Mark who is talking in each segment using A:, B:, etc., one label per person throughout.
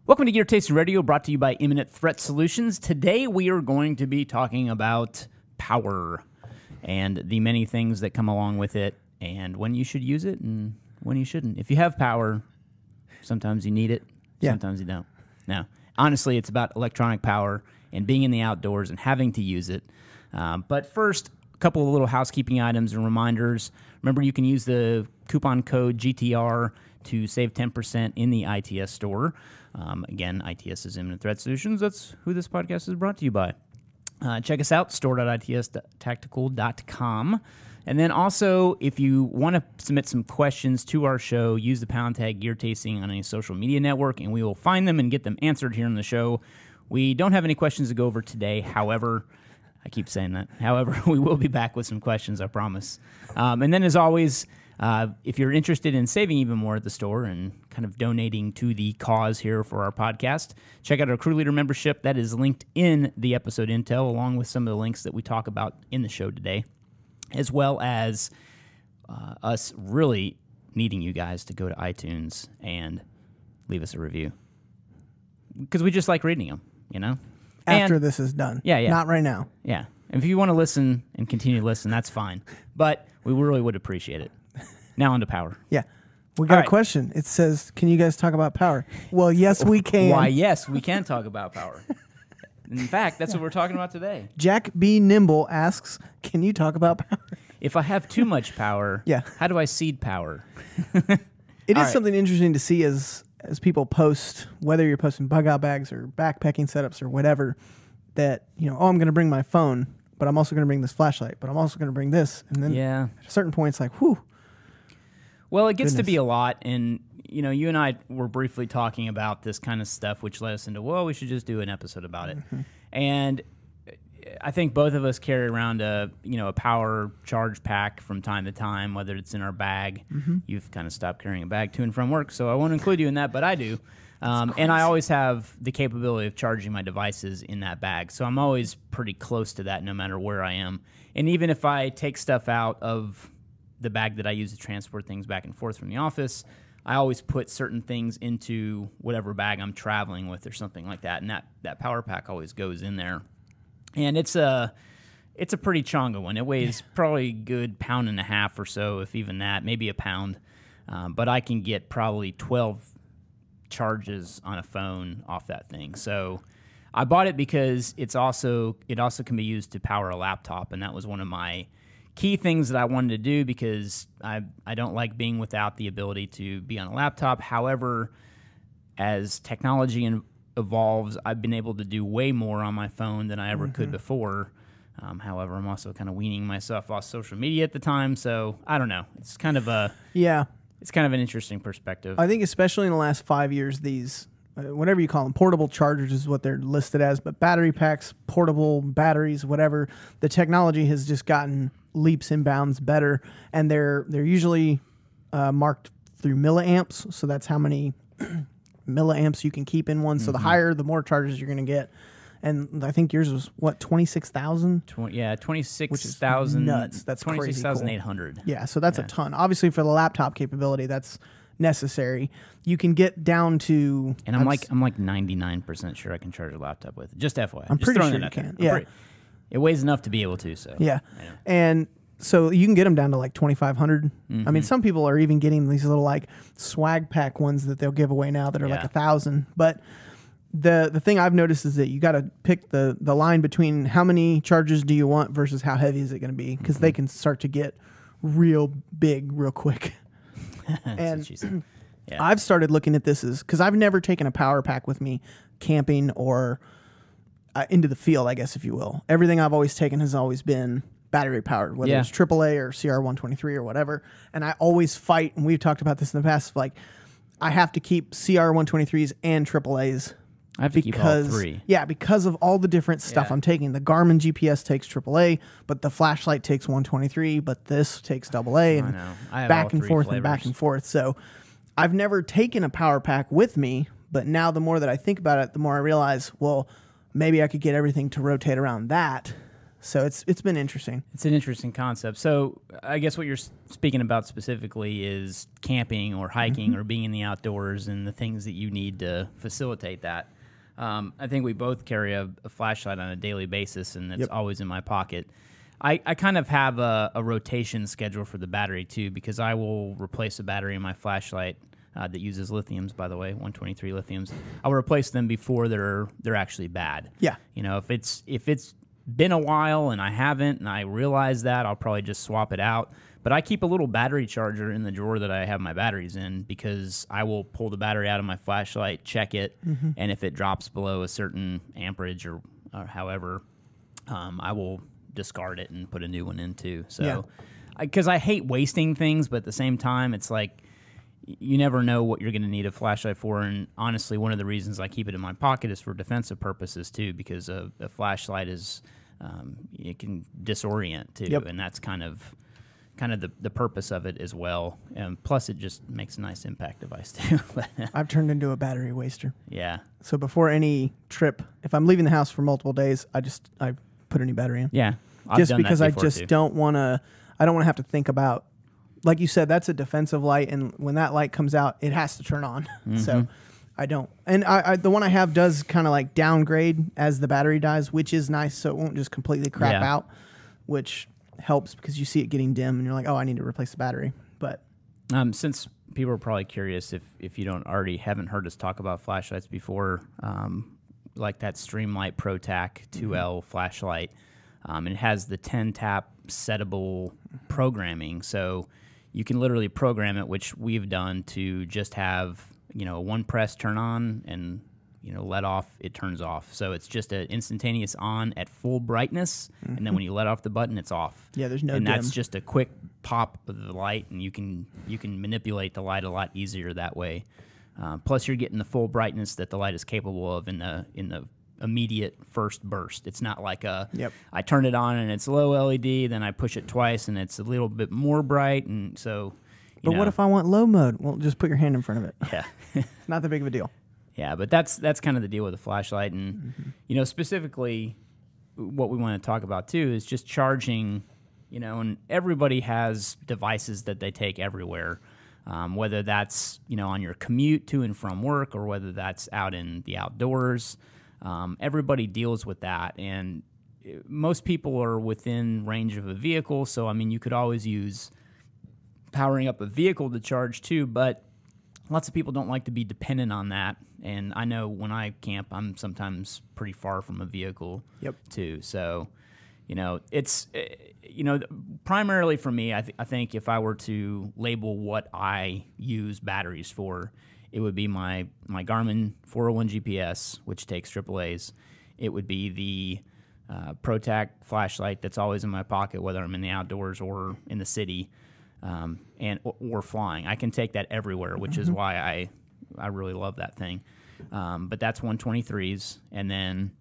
A: Welcome to Gear Tasting Radio, brought to you by Imminent Threat Solutions. Today we are going to be talking about power and the many things that come along with it, and when you should use it and when you shouldn't. If you have power, sometimes you need it, sometimes you don't. Now, honestly, it's about electronic power and being in the outdoors and having to use it. But first, a couple of little housekeeping items and reminders. Remember, you can use the coupon code GTR to save 10% in the ITS store. Again, ITS is Imminent Threat Solutions. That's who this podcast is brought to you by. Check us out, store.itstactical.com. And then also, if you want to submit some questions to our show, use the pound tag Gear Tasting on any social media network, and we will find them and get them answered here on the show. We don't have any questions to go over today. However, I keep saying that. However, we will be back with some questions, I promise. And then, as always, if you're interested in saving even more at the store and kind of donating to the cause here for our podcast, check out our Crew Leader membership. That is linked in the episode intel, along with some of the links that we talk about in the show today, as well as us really needing you guys to go to iTunes and leave us a review, because we just like reading them, you know?
B: After this is done.
A: Yeah.
B: Not right now.
A: Yeah. And if you want to listen and continue to listen, that's fine. But we really would appreciate it. Now on to power.
B: Yeah. We got a question. It says, can you guys talk about power? Well, yes, we can.
A: Why, yes, we can talk about power. In fact, that's what we're talking about today.
B: Jack B. Nimble asks, can you talk about power?
A: If I have too much power, how do I seed power?
B: It is something interesting to see as people post, whether you're posting bug out bags or backpacking setups or whatever, that, you know, oh, I'm going to bring my phone, but I'm also going to bring this flashlight, but I'm also going to bring this. And then at a certain point, it's like, whew.
A: Well, it gets to be a lot, and you know, you and I were briefly talking about this kind of stuff, which led us into, well, we should just do an episode about it. And I think both of us carry around a power charge pack from time to time, whether it's in our bag. You've kind of stopped carrying a bag to and from work, so I won't include you in that, but I do. And I always have the capability of charging my devices in that bag, so I'm always pretty close to that no matter where I am. And even if I take stuff out of the bag that I use to transport things back and forth from the office, I always put certain things into whatever bag I'm traveling with or something like that, and that power pack always goes in there. And it's a pretty chonga one. It weighs probably a good 1.5 pounds or so, if even that, maybe a pound. But I can get probably 12 charges on a phone off that thing. So I bought it because it also can be used to power a laptop, and that was one of my key things that I wanted to do, because I don't like being without the ability to be on a laptop. However, as technology evolves, I've been able to do way more on my phone than I ever could before. However, I'm also kind of weaning myself off social media at the time, so I don't know. It's kind of it's kind of an interesting perspective.
B: I think especially in the last 5 years, these whatever you call them, portable chargers is what they're listed as, but battery packs, portable batteries, whatever, the technology has just gotten leaps and bounds better, and they're usually marked through milliamps, so that's how many milliamps you can keep in one. So the higher, the more charges you're going to get. And I think yours was, what, 26,000?
A: Yeah, 26,000.
B: Nuts. That's
A: 26,800.
B: Yeah, so that's a ton. Obviously, for the laptop capability, that's necessary. You can get down to...
A: And I'm like 99% sure I can charge a laptop with it. Just FYI.
B: I'm pretty sure you can. Yeah.
A: It weighs enough to be able to, so...
B: Yeah. And so you can get them down to like 2,500. I mean, some people are even getting these little like swag pack ones that they'll give away now that are like 1,000. But the thing I've noticed is that you got to pick the line between how many charges do you want versus how heavy is it going to be, because they can start to get real big real quick. And I've started looking at this as, because I've never taken a power pack with me camping or into the field, I guess, if you will. Everything I've always taken has always been battery powered, whether it's AAA or CR123 or whatever. And I always fight, and we've talked about this in the past, like I have to keep CR123s and AAAs.
A: I have to keep all three.
B: Yeah, because of all the different stuff I'm taking. The Garmin GPS takes AAA, but the flashlight takes 123, but this takes AA, and back and forth and back and forth. So I've never taken a power pack with me, but now the more that I think about it, the more I realize, well, maybe I could get everything to rotate around that So it's been interesting.
A: It's an interesting concept. So I guess what you're speaking about specifically is camping or hiking or being in the outdoors and the things that you need to facilitate that. I think we both carry a flashlight on a daily basis, and it's always in my pocket. I kind of have a rotation schedule for the battery, too, because I will replace a battery in my flashlight that uses lithiums, by the way, 123 lithiums. I'll replace them before they're actually bad.
B: Yeah.
A: You know, if it's been a while and I haven't, and I realize that, I'll probably just swap it out. But I keep a little battery charger in the drawer that I have my batteries in, because I will pull the battery out of my flashlight, check it, and if it drops below a certain amperage or however, I will discard it and put a new one in too. So, because I hate wasting things, but at the same time, it's like you never know what you're going to need a flashlight for. And honestly, one of the reasons I keep it in my pocket is for defensive purposes too, because a flashlight is it can disorient too, and that's kind of the purpose of it as well. And plus, it just makes a nice impact device too.
B: I've turned into a battery waster.
A: Yeah.
B: So before any trip, if I'm leaving the house for multiple days, I put a new battery in.
A: Yeah.
B: Just because I just don't want to. I don't want to have to think about. Like you said, that's a defensive light, and when that light comes out, it has to turn on. So I don't. And I the one I have does kind of like downgrade as the battery dies, which is nice, so it won't just completely crap out, which helps because you see it getting dim, and you're like, oh, I need to replace the battery. But
A: since people are probably curious if you haven't heard us talk about flashlights before, like that Streamlight Protac 2L flashlight, and it has the 10-tap settable programming, so you can literally program it, which we've done, to just have, one press turn on and, let off, it turns off. So it's just an instantaneous on at full brightness, and then when you let off the button, it's off.
B: Yeah, there's no
A: and
B: dim.
A: That's just a quick pop of the light, and you can manipulate the light a lot easier that way. Plus, you're getting the full brightness that the light is capable of in the immediate first burst. It's not like I turn it on and it's low LED, then I push it twice and it's a little bit more bright, and so.
B: But what if I want low mode? Well, just put your hand in front of it.
A: Yeah,
B: it's not that big of a deal.
A: Yeah, but that's kind of the deal with the flashlight, and specifically, what we want to talk about too is just charging. And everybody has devices that they take everywhere, whether that's on your commute to and from work, or whether that's out in the outdoors. Everybody deals with that, and most people are within range of a vehicle, so you could always use powering up a vehicle to charge too, but lots of people don't like to be dependent on that, and I know when I camp, I'm sometimes pretty far from a vehicle too, so it's primarily for me, I think if I were to label what I use batteries for, it would be my Garmin 401 GPS, which takes AAAs. It would be the Protac flashlight that's always in my pocket, whether I'm in the outdoors or in the city, or flying. I can take that everywhere, which is why I really love that thing. But that's 123s, and then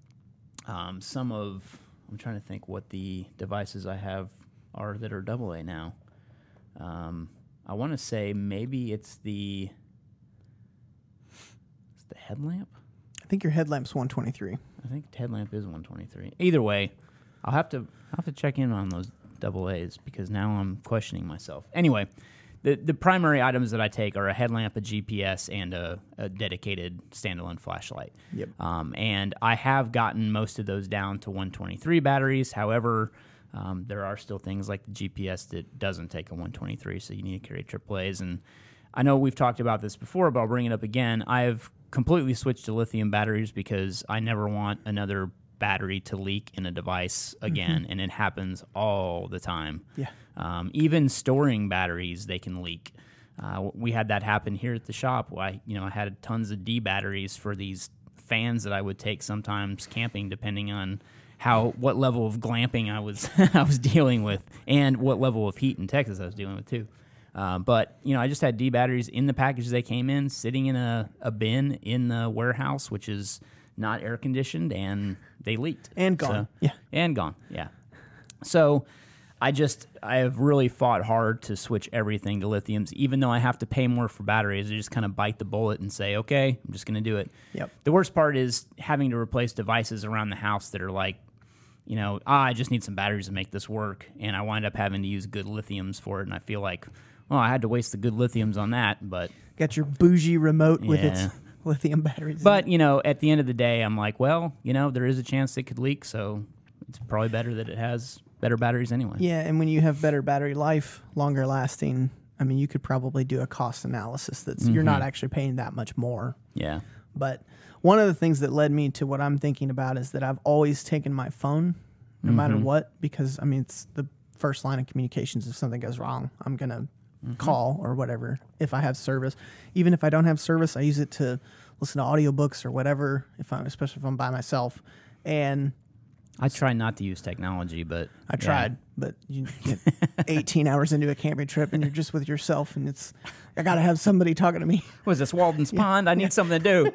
A: I'm trying to think what the devices I have are that are AA now. I want to say maybe it's the headlamp.
B: I think your headlamp's 123.
A: I think headlamp is 123. Either way, I'll have to check in on those AA's, because now I'm questioning myself. Anyway, the primary items that I take are a headlamp, a GPS, and a dedicated standalone flashlight.
B: Yep.
A: And I have gotten most of those down to 123 batteries. However, there are still things like the GPS that doesn't take a 123, so you need to carry AAA's. And I know we've talked about this before, but I'll bring it up again. I've completely switched to lithium batteries because I never want another battery to leak in a device again, and it happens all the time.
B: Yeah.
A: Even storing batteries, they can leak. We had that happen here at the shop. I had tons of D batteries for these fans that I would take sometimes camping, depending on what level of glamping I was dealing with, and what level of heat in Texas I was dealing with too. But I just had D batteries in the package they came in, sitting in a bin in the warehouse, which is not air conditioned, and they leaked
B: and gone.
A: Yeah. So I have really fought hard to switch everything to lithiums, even though I have to pay more for batteries. I just kind of bite the bullet and say, okay, I'm just going to do it.
B: Yep.
A: The worst part is having to replace devices around the house that are like you know, I just need some batteries to make this work, and I wind up having to use good lithiums for it, and I feel like, well, I had to waste the good lithiums on that, but...
B: Got your bougie remote with its lithium batteries.
A: But, you know, at the end of the day, I'm like, well, you know, there is a chance it could leak, so it's probably better that it has better batteries anyway.
B: Yeah, and when you have better battery life, longer lasting, I mean, you could probably do a cost analysis that's you're not actually paying that much more.
A: Yeah.
B: But one of the things that led me to what I'm thinking about is that I've always taken my phone, no matter what, because, I mean, it's the first line of communications. If something goes wrong, I'm going to call or whatever if I have service. Even if I don't have service, I use it to listen to audiobooks or whatever, especially if I'm by myself. And
A: I try not to use technology, but...
B: I tried, but you get 18 hours into a camping trip and you're just with yourself, and I got to have somebody talking to me.
A: What is this, Walden's Pond? I need something to do.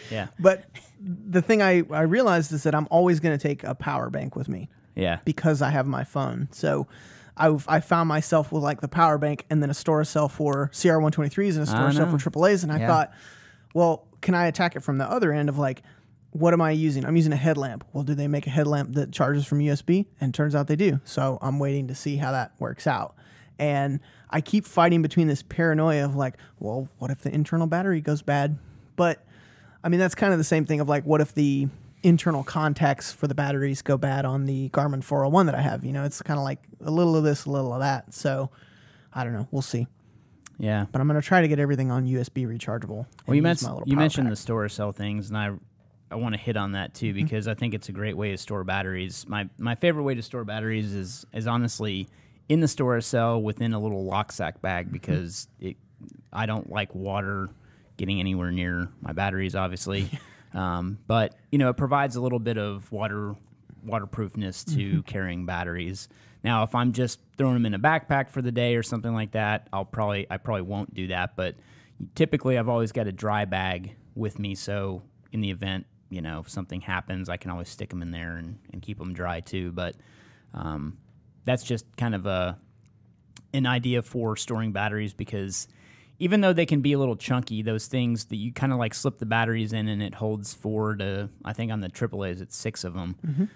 A: Yeah.
B: But the thing I realized is that I'm always going to take a power bank with me.
A: Yeah.
B: Because I have my phone. So I found myself with like the power bank and then a store cell for CR123s and a store cell for AAAs. And I thought, well, can I attack it from the other end of like, what am I using? I'm using a headlamp. Well, do they make a headlamp that charges from USB? And it turns out they do. So I'm waiting to see how that works out. And I keep fighting between this paranoia of like, well, what if the internal battery goes bad? But I mean, that's kind of the same thing of like, what if the internal contacts for the batteries go bad on the Garmin 401 that I have? You know, it's kind of like a little of this, a little of that. So I don't know. We'll see.
A: Yeah.
B: But I'm going to try to get everything on USB rechargeable.
A: Well, you mentioned the store cell things, and I want to hit on that too, because I think it's a great way to store batteries. My favorite way to store batteries is honestly in the store cell within a little lock sack bag, because I don't like water getting anywhere near my batteries, obviously. But you know, it provides a little bit of waterproofness to carrying batteries. Now, if I'm just throwing them in a backpack for the day or something like that, I probably won't do that. But typically, I've always got a dry bag with me, so in the event, you know, if something happens, I can always stick them in there and keep them dry too. But that's just kind of an idea for storing batteries, because even though they can be a little chunky, those things that you kind of like slip the batteries in and it holds 4 to, I think on the AAAs, it's 6 of them.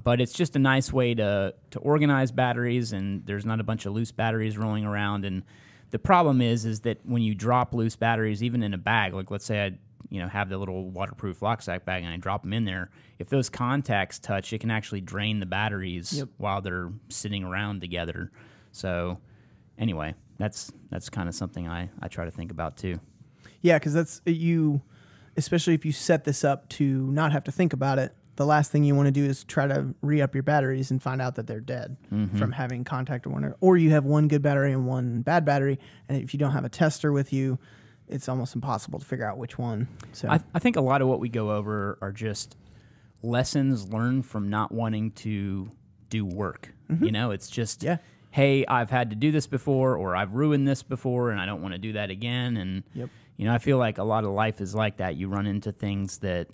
A: But it's just a nice way to organize batteries, and there's not a bunch of loose batteries rolling around. And the problem is that when you drop loose batteries, even in a bag, like let's say I have the little waterproof lock sack bag and I drop them in there, if those contacts touch, it can actually drain the batteries while they're sitting around together. So anyway, that's kind of something I try to think about too.
B: Yeah, because that's especially if you set this up to not have to think about it, the last thing you want to do is try to re-up your batteries and find out that they're dead from having contact with one, or you have one good battery and one bad battery, and if you don't have a tester with you, it's almost impossible to figure out which one. So
A: I think a lot of what we go over are just lessons learned from not wanting to do work. You know, it's just, hey, I've had to do this before, or I've ruined this before, and I don't want to do that again. And, you know, I feel like a lot of life is like that. You run into things that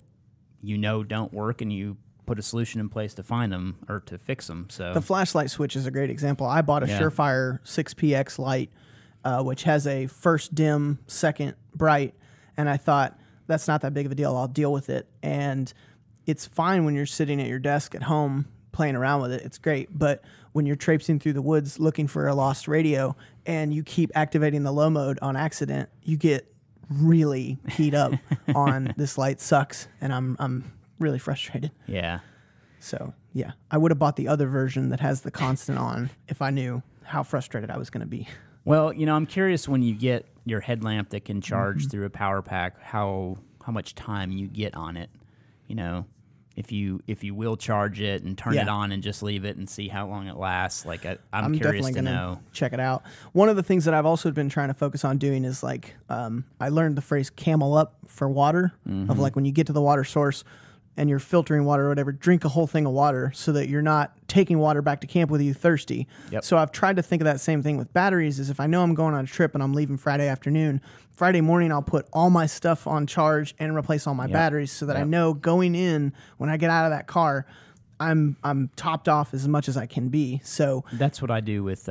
A: you know don't work, and you put a solution in place to find them or to fix them. So
B: the flashlight switch is a great example. I bought a Surefire 6PX light, which has a first dim, second bright, and I thought, that's not that big of a deal. I'll deal with it. And it's fine when you're sitting at your desk at home playing around with it. It's great. But when you're traipsing through the woods looking for a lost radio and you keep activating the low mode on accident, you get really heat up on this light sucks, and I'm really frustrated.
A: Yeah.
B: So, yeah, I would have bought the other version that has the constant on if I knew how frustrated I was going to be.
A: Well, you know, I'm curious, when you get your headlamp that can charge through a power pack, how much time you get on it. You know, if you will charge it and turn it on and just leave it and see how long it lasts. Like I'm curious to know.
B: Check it out. One of the things that I've also been trying to focus on doing is like I learned the phrase camel up for water, of like when you get to the water source and you're filtering water or whatever, drink a whole thing of water so that you're not taking water back to camp with you thirsty. So I've tried to think of that same thing with batteries, is if I know I'm going on a trip and I'm leaving Friday afternoon, Friday morning I'll put all my stuff on charge and replace all my batteries so that I know going in, when I get out of that car, I'm topped off as much as I can be. So
A: that's what I do with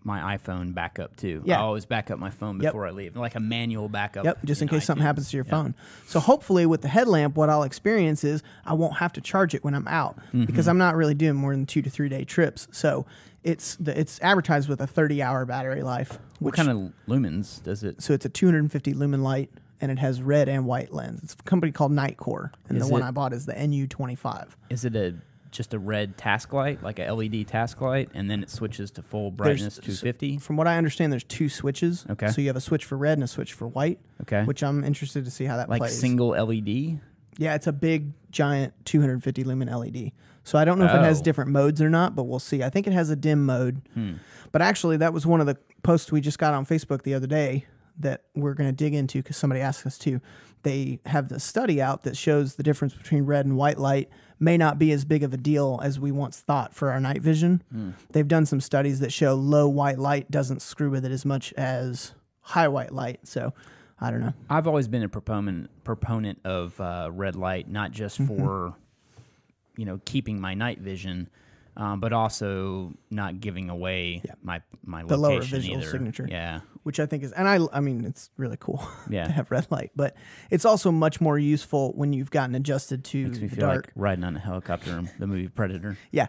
A: my iPhone backup too.
B: Yeah.
A: I always back up my phone before I leave, like a manual backup.
B: Yep, just in case something
A: iTunes.
B: happens to your phone. So hopefully with the headlamp, what I'll experience is I won't have to charge it when I'm out because I'm not really doing more than 2 to 3 day trips. So it's advertised with a 30-hour battery life.
A: What kind of lumens does it?
B: So it's a 250 lumen light, and it has red and white lens. It's a company called Nightcore, and the one I bought is the NU25.
A: Is it just a red task light, like a LED task light, and then it switches to full brightness 250?
B: From what I understand, there's 2 switches.
A: Okay.
B: So you have a switch for red and a switch for white.
A: Okay.
B: Which I'm interested to see how that plays.
A: Like single LED?
B: Yeah, it's a big, giant 250 lumen LED. So I don't know if it has different modes or not, but we'll see. I think it has a dim mode. But actually, that was one of the posts we just got on Facebook the other day that we're going to dig into because somebody asked us to. They have the study out that shows the difference between red and white light may not be as big of a deal as we once thought for our night vision. They've done some studies that show low white light doesn't screw with it as much as high white light. So I don't know.
A: I've always been a proponent of red light, not just for keeping my night vision, but also not giving away my
B: the
A: location
B: lower visual
A: either.
B: signature.
A: Yeah.
B: Which I think is, and I mean, it's really cool
A: Yeah.
B: to have red light, but it's also much more useful when you've gotten adjusted to
A: Makes me
B: the
A: feel
B: dark.
A: like riding on a helicopter in the movie Predator.
B: Yeah.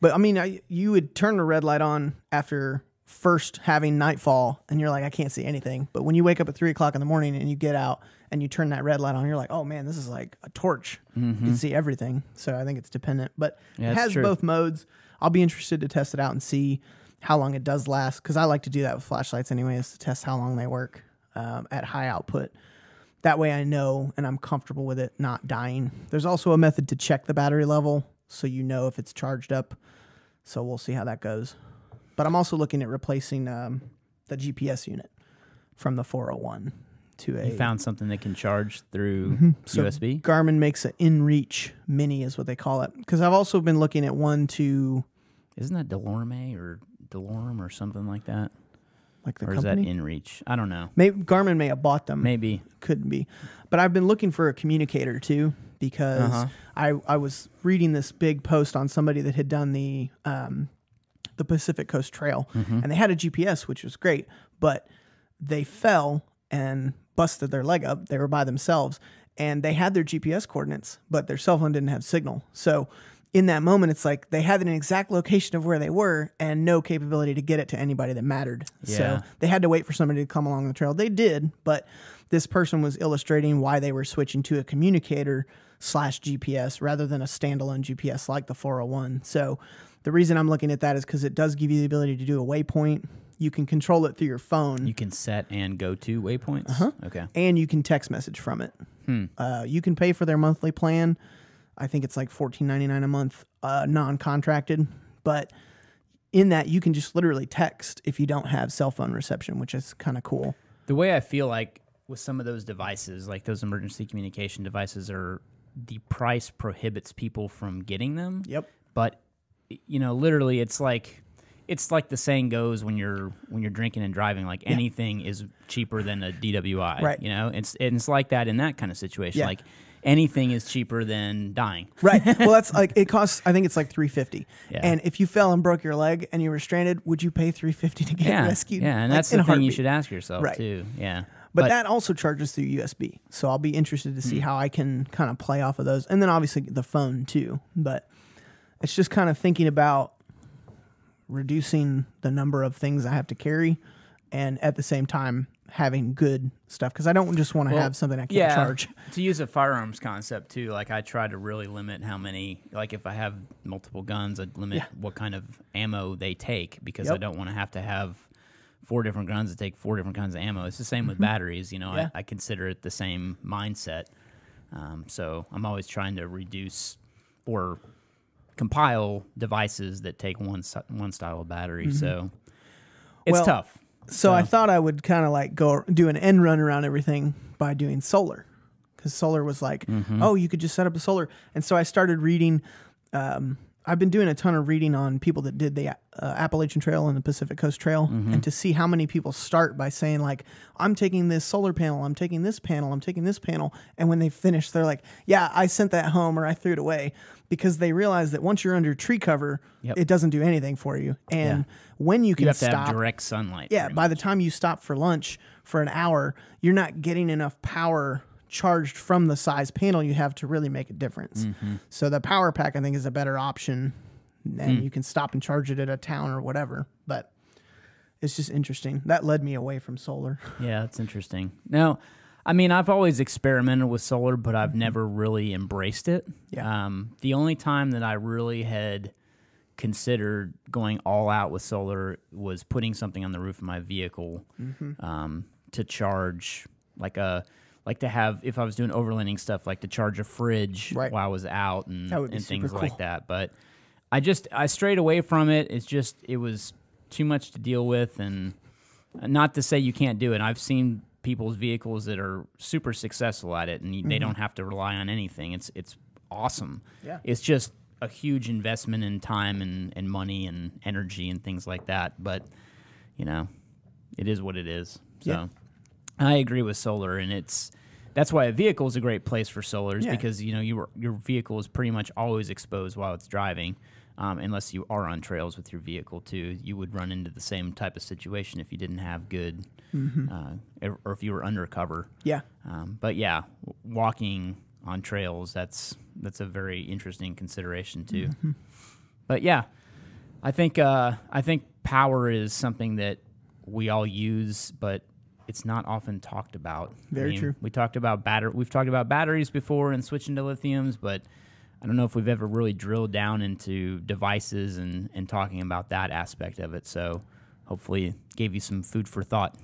B: But I mean, you would turn the red light on after first having nightfall and you're like, I can't see anything. But when you wake up at 3 o'clock in the morning and you get out and you turn that red light on, you're like, oh man, this is like a torch. You can see everything. So I think it's dependent, but it has both modes. I'll be interested to test it out and see how long it does last, because I like to do that with flashlights anyways, to test how long they work at high output. That way I know and I'm comfortable with it not dying. There's also a method to check the battery level so you know if it's charged up. So we'll see how that goes. But I'm also looking at replacing the GPS unit from the 401 to a...
A: You found something that can charge through USB?
B: Garmin makes an InReach Mini is what they call it. Because I've also been looking at one to...
A: Isn't that Delorme or Delorme or something like that?
B: Like the
A: or
B: company?
A: Is that InReach? I don't know.
B: Maybe Garmin may have bought them.
A: Maybe.
B: Couldn't be. But I've been looking for a communicator too, because I was reading this big post on somebody that had done the Pacific Coast Trail, and they had a GPS, which was great, but they fell and busted their leg up. They were by themselves, and they had their GPS coordinates, but their cell phone didn't have signal. So in that moment, it's like they had an exact location of where they were and no capability to get it to anybody that mattered.
A: Yeah.
B: So they had to wait for somebody to come along the trail. They did, but this person was illustrating why they were switching to a communicator / GPS rather than a standalone GPS like the 401. So the reason I'm looking at that is because it does give you the ability to do a waypoint. You can control it through your phone.
A: You can set and go to waypoints? Okay.
B: And you can text message from it. You can pay for their monthly plan. I think it's like $14.99 a month, non-contracted. But in that, you can just literally text if you don't have cell phone reception, which is kind of cool.
A: The way I feel like with some of those devices, like those emergency communication devices, are the price prohibits people from getting them.
B: Yep.
A: But literally, it's like the saying goes when you're drinking and driving, like anything is cheaper than a DWI.
B: Right.
A: It's like that in that kind of situation.
B: Yeah.
A: Like anything is cheaper than dying.
B: Right. Well, that's like, it costs, I think it's like $350.
A: Yeah.
B: And if you fell and broke your leg and you were stranded, would you pay $350 to get rescued?
A: Yeah, and
B: like,
A: that's the thing you should ask yourself too. Yeah.
B: But that also charges through USB. So I'll be interested to see how I can kind of play off of those. And then obviously the phone too. But it's just kind of thinking about reducing the number of things I have to carry and at the same time having good stuff, because I don't just want to have something I can't charge.
A: To use a firearms concept too, like I try to really limit how many, like if I have multiple guns, I'd limit what kind of ammo they take, because I don't want to have 4 different guns that take 4 different kinds of ammo. It's the same with batteries, I consider it the same mindset. So I'm always trying to reduce or compile devices that take one style of battery. So it's tough.
B: So I thought I would kind of like go do an end run around everything by doing solar, because solar was like, oh, you could just set up a solar. And so I started reading I've been doing a ton of reading on people that did the Appalachian Trail and the Pacific Coast Trail, and to see how many people start by saying like, I'm taking this solar panel, I'm taking this panel, I'm taking this panel. And when they finish, they're like, yeah, I sent that home or I threw it away, because they realize that once you're under tree cover, it doesn't do anything for you. And when you can
A: have
B: stop,
A: to have direct sunlight.
B: Yeah. By the time you stop for lunch for an hour, you're not getting enough power charged from the size panel you have to really make a difference. So the power pack, I think, is a better option, and you can stop and charge it at a town or whatever. But it's just interesting. That led me away from solar.
A: Yeah, that's interesting. Now, I mean, I've always experimented with solar, but I've never really embraced it.
B: Yeah.
A: The only time that I really had considered going all out with solar was putting something on the roof of my vehicle to charge, like to have, if I was doing overlanding stuff, like to charge a fridge while I was out and things like that. But I strayed away from it. It was too much to deal with, and not to say you can't do it. I've seen people's vehicles that are super successful at it, and they don't have to rely on anything. It's awesome. Yeah. It's just a huge investment in time and money and energy and things like that. But, you know, it is what it is. So I agree with solar, and that's why a vehicle is a great place for solar, because, you know, your vehicle is pretty much always exposed while it's driving. Unless you are on trails with your vehicle too, you would run into the same type of situation if you didn't have good, or if you were undercover. Yeah. But yeah, walking on trails, that's a very interesting consideration too. But yeah, I think power is something that we all use, but it's not often talked about.
B: Very true.
A: We've talked about batteries before and switching to lithiums, but I don't know if we've ever really drilled down into devices and talking about that aspect of it. So hopefully it gave you some food for thought.